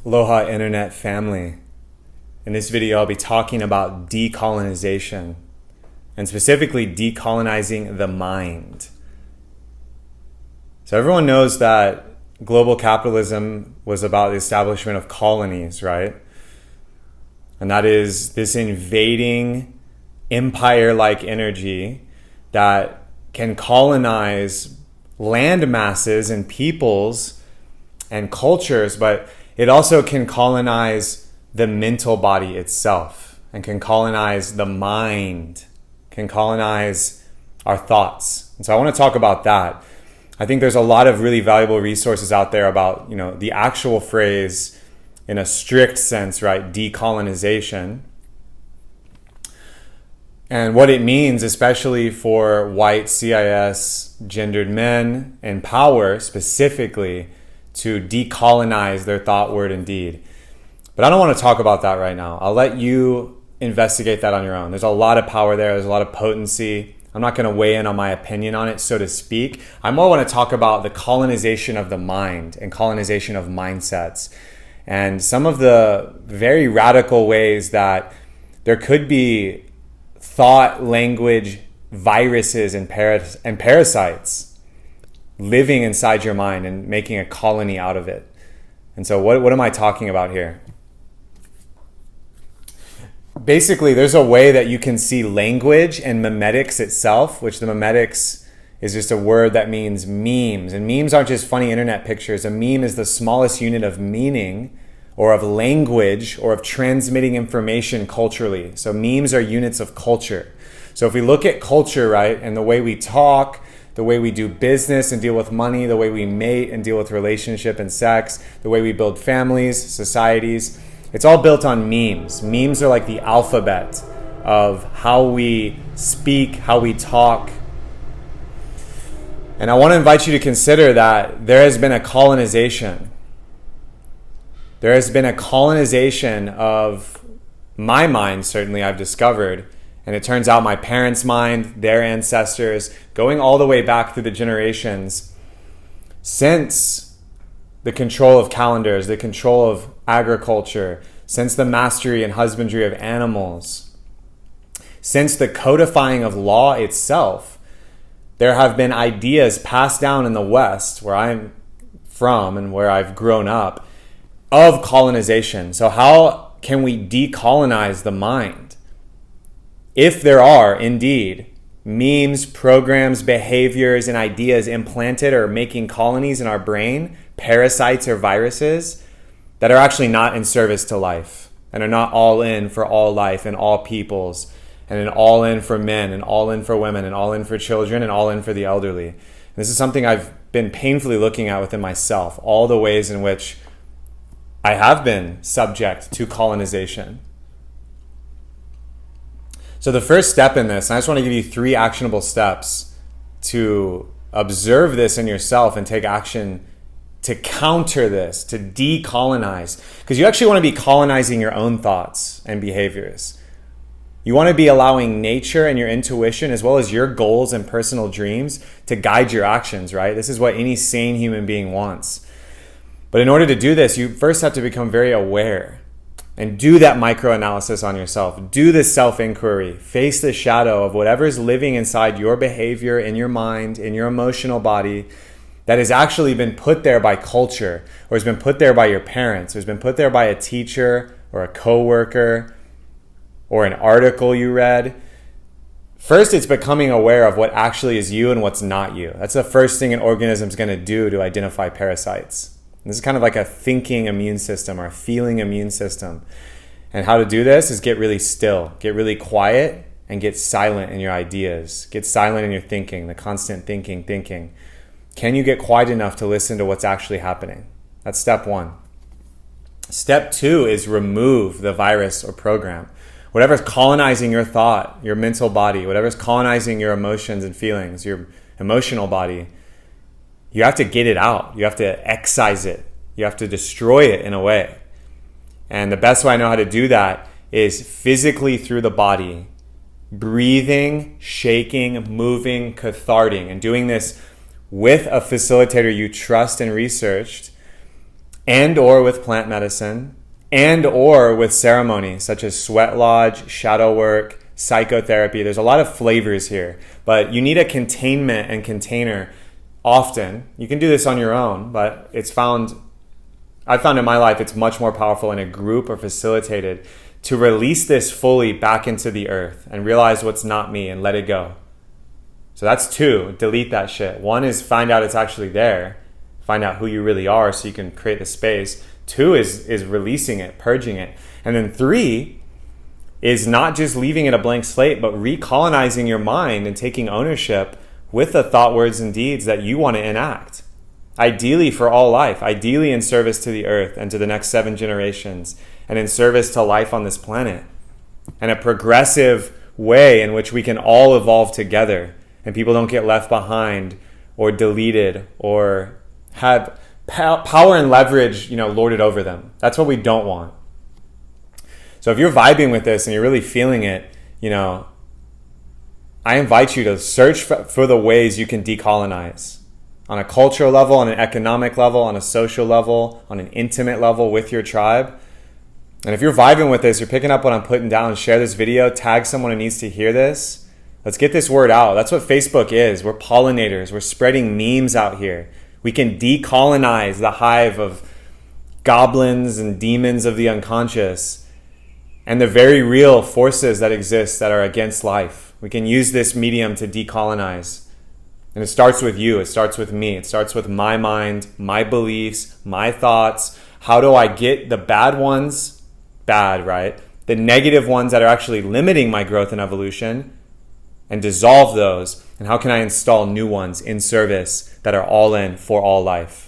Aloha Internet family. In this video, I'll be talking about decolonization, and specifically decolonizing the mind. So everyone knows that global capitalism was about the establishment of colonies, right? And that is this invading empire-like energy that can colonize land masses and peoples and cultures, but it also can colonize the mental body itself and can colonize the mind, can colonize our thoughts. And so I want to talk about that. I think there's a lot of really valuable resources out there about, the actual phrase in a strict sense, right? Decolonization. And what it means, especially for white cis gendered men in power specifically, to decolonize their thought, word, and deed. But I don't want to talk about that right now. I'll let you investigate that on your own. There's a lot of power there. There's a lot of potency. I'm not going to weigh in on my opinion on it, so to speak. I more want to talk about the colonization of the mind and colonization of mindsets and some of the very radical ways that there could be thought, language, viruses, and parasites living inside your mind and making a colony out of it. And so what am I talking about here? Basically, there's a way that you can see language and memetics itself, which the memetics is just a word that means memes. And memes aren't just funny internet pictures. A meme is the smallest unit of meaning or of language or of transmitting information culturally. So memes are units of culture. So if we look at culture, right, and the way we talk, the way we do business and deal with money, the way we mate and deal with relationship and sex, the way we build families, societies, it's all built on memes. Memes are like the alphabet of how we speak, how we talk. And I want to invite you to consider that there has been a colonization. There has been a colonization of my mind, certainly I've discovered. And it turns out my parents' mind, their ancestors, going all the way back through the generations, since the control of calendars, the control of agriculture, since the mastery and husbandry of animals, since the codifying of law itself, there have been ideas passed down in the West, where I'm from and where I've grown up, of colonization. So how can we decolonize the mind? If there are, indeed, memes, programs, behaviors, and ideas implanted or making colonies in our brain, parasites or viruses, that are actually not in service to life and are not all in for all life and all peoples, and an all in for men and all in for women and all in for children and all in for the elderly. And this is something I've been painfully looking at within myself, all the ways in which I have been subject to colonization. So the first step in this, and I just want to give you 3 actionable steps to observe this in yourself and take action to counter this, to decolonize. Because you actually want to be colonizing your own thoughts and behaviors. You want to be allowing nature and your intuition, as well as your goals and personal dreams, to guide your actions, right? This is what any sane human being wants. But in order to do this, you first have to become very aware. And do that microanalysis on yourself. Do the self-inquiry. Face the shadow of whatever's living inside your behavior, in your mind, in your emotional body, that has actually been put there by culture, or has been put there by your parents, or has been put there by a teacher, or a coworker, or an article you read. First, it's becoming aware of what actually is you and what's not you. That's the first thing an organism's going to do to identify parasites. This is kind of like a thinking immune system or a feeling immune system. And how to do this is get really still, get really quiet, and get silent in your ideas. Get silent in your thinking, the constant thinking. Can you get quiet enough to listen to what's actually happening? That's step 1. Step 2 is remove the virus or program. Whatever's colonizing your thought, your mental body, whatever's colonizing your emotions and feelings, your emotional body, you have to get it out. You have to excise it. You have to destroy it in a way. And the best way I know how to do that is physically through the body, breathing, shaking, moving, catharting, and doing this with a facilitator you trust and researched, and or with plant medicine, and or with ceremony such as sweat lodge, shadow work, psychotherapy. There's a lot of flavors here, but you need a containment and container often. You can do this on your own, but I found in my life it's much more powerful in a group or facilitated to release this fully back into the earth and realize what's not me and let it go. So that's 2, delete that shit. 1 is find out it's actually there, find out who you really are so you can create the space. 2 is releasing it, purging it. And then 3 is not just leaving it a blank slate, but recolonizing your mind and taking ownership with the thought, words, and deeds that you want to enact. Ideally for all life, ideally in service to the earth and to the next 7 generations, and in service to life on this planet. And a progressive way in which we can all evolve together and people don't get left behind or deleted or have power and leverage, lorded over them. That's what we don't want. So if you're vibing with this and you're really feeling it, I invite you to search for the ways you can decolonize on a cultural level, on an economic level, on a social level, on an intimate level with your tribe. And if you're vibing with this, you're picking up what I'm putting down, share this video, tag someone who needs to hear this. Let's get this word out. That's what Facebook is. We're pollinators. We're spreading memes out here. We can decolonize the hive of goblins and demons of the unconscious and the very real forces that exist that are against life. We can use this medium to decolonize. And it starts with you. It starts with me. It starts with my mind, my beliefs, my thoughts. How do I get the bad ones bad, right? The negative ones that are actually limiting my growth and evolution and dissolve those. And how can I install new ones in service that are all in for all life?